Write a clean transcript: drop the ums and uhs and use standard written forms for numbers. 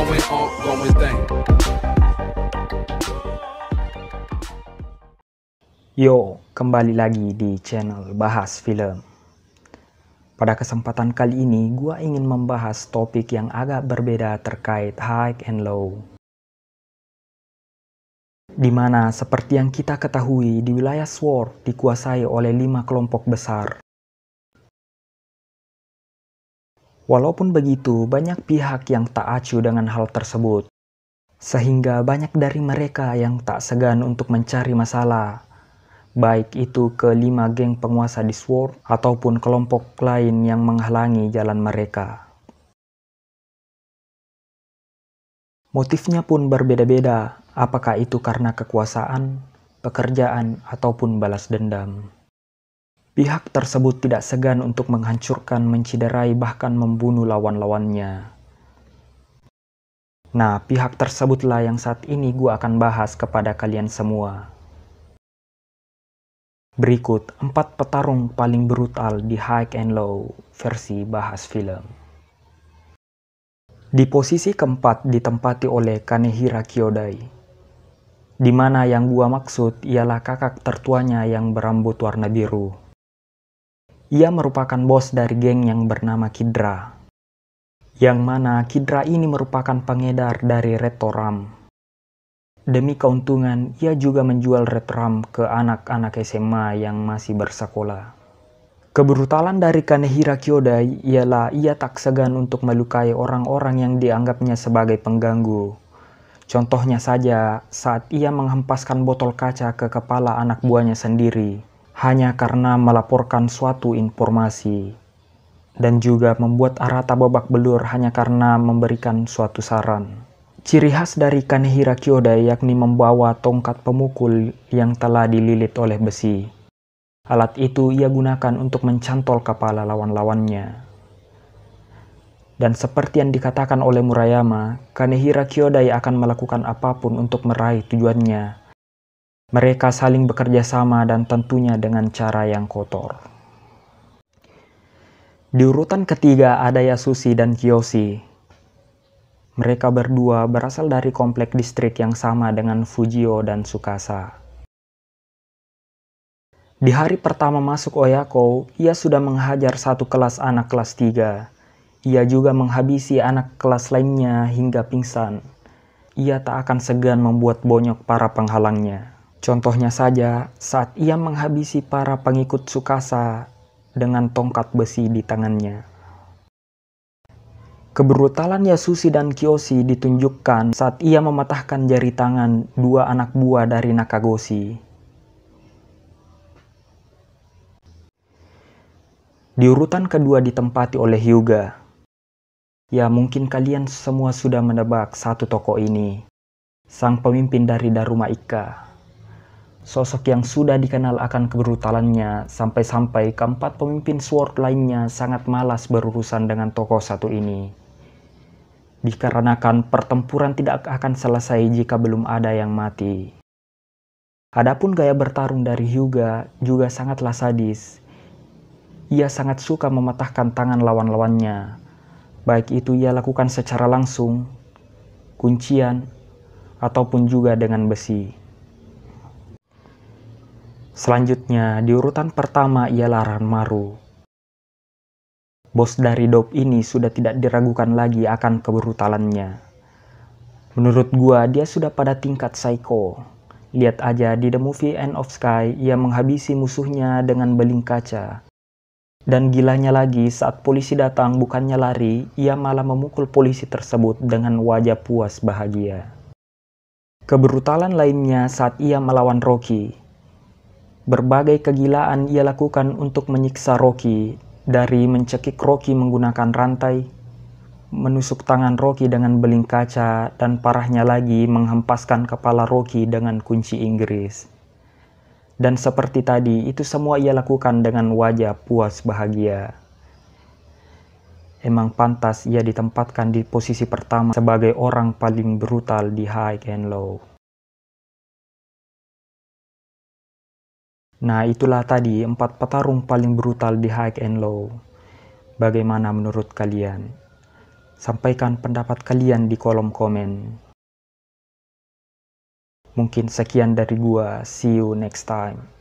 going thing. Yo, kembali lagi di channel Bahas Film. Pada kesempatan kali ini, gua ingin membahas topik yang agak berbeda terkait high and low. Dimana seperti yang kita ketahui, di wilayah Sword dikuasai oleh 5 kelompok besar. Walaupun begitu, banyak pihak yang tak acuh dengan hal tersebut. Sehingga banyak dari mereka yang tak segan untuk mencari masalah. Baik itu ke 5 geng penguasa di Sword ataupun kelompok lain yang menghalangi jalan mereka. Motifnya pun berbeda-beda, apakah itu karena kekuasaan, pekerjaan, ataupun balas dendam. Pihak tersebut tidak segan untuk menghancurkan, menciderai, bahkan membunuh lawan-lawannya. Nah, pihak tersebutlah yang saat ini gue akan bahas kepada kalian semua. Berikut 4 petarung paling brutal di High and Low versi Bahas Film. Di posisi keempat ditempati oleh Kanehira Kyodai, di mana yang gua maksud ialah kakak tertuanya yang berambut warna biru. Ia merupakan bos dari geng yang bernama Kidra, yang mana Kidra ini merupakan pengedar dari Red Toram. Demi keuntungan, ia juga menjual Red Ram ke anak-anak SMA yang masih bersekolah. Kebrutalan dari Kanehira Kyodai ialah ia tak segan untuk melukai orang-orang yang dianggapnya sebagai pengganggu. Contohnya saja saat ia menghempaskan botol kaca ke kepala anak buahnya sendiri, hanya karena melaporkan suatu informasi. Dan juga membuat Arata babak belur hanya karena memberikan suatu saran. Ciri khas dari Kanehira Kyodai yakni membawa tongkat pemukul yang telah dililit oleh besi. Alat itu ia gunakan untuk mencantol kepala lawan-lawannya. Dan seperti yang dikatakan oleh Murayama, Kanehira Kyodai akan melakukan apapun untuk meraih tujuannya. Mereka saling bekerja sama dan tentunya dengan cara yang kotor. Di urutan ketiga ada Yasushi dan Kiyoshi. Mereka berdua berasal dari komplek distrik yang sama dengan Fujio dan Tsukasa. Di hari pertama masuk Oyako, ia sudah menghajar satu kelas anak kelas 3. Ia juga menghabisi anak kelas lainnya hingga pingsan. Ia tak akan segan membuat bonyok para penghalangnya. Contohnya saja, saat ia menghabisi para pengikut Tsukasa dengan tongkat besi di tangannya. Kebrutalan Yasushi dan Kiyoshi ditunjukkan saat ia mematahkan jari tangan 2 anak buah dari Nakagoshi. Di urutan kedua ditempati oleh Hyuga. Ya, mungkin kalian semua sudah menebak satu tokoh ini. Sang pemimpin dari Daruma Ikka. Sosok yang sudah dikenal akan kebrutalannya sampai-sampai keempat pemimpin Sword lainnya sangat malas berurusan dengan tokoh satu ini. Dikarenakan pertempuran tidak akan selesai jika belum ada yang mati. Adapun gaya bertarung dari Hyuga juga sangatlah sadis. Ia sangat suka mematahkan tangan lawan-lawannya, baik itu ia lakukan secara langsung, kuncian, ataupun juga dengan besi. Selanjutnya, di urutan pertama ialah Ranmaru. Bos dari Dope ini sudah tidak diragukan lagi akan kebrutalannya. Menurut gua, dia sudah pada tingkat psycho. Lihat aja di The Movie End of Sky, ia menghabisi musuhnya dengan beling kaca. Dan gilanya lagi, saat polisi datang bukannya lari, ia malah memukul polisi tersebut dengan wajah puas bahagia. Kebrutalan lainnya saat ia melawan Rocky. Berbagai kegilaan ia lakukan untuk menyiksa Rocky. Dari mencekik Rocky menggunakan rantai, menusuk tangan Rocky dengan beling kaca, dan parahnya lagi menghempaskan kepala Rocky dengan kunci Inggris. Dan seperti tadi, itu semua ia lakukan dengan wajah puas bahagia. Emang pantas ia ditempatkan di posisi pertama sebagai orang paling brutal di High and Low. Nah, itulah tadi 4 petarung paling brutal di High and Low. Bagaimana menurut kalian? Sampaikan pendapat kalian di kolom komen. Mungkin sekian dari gua, see you next time.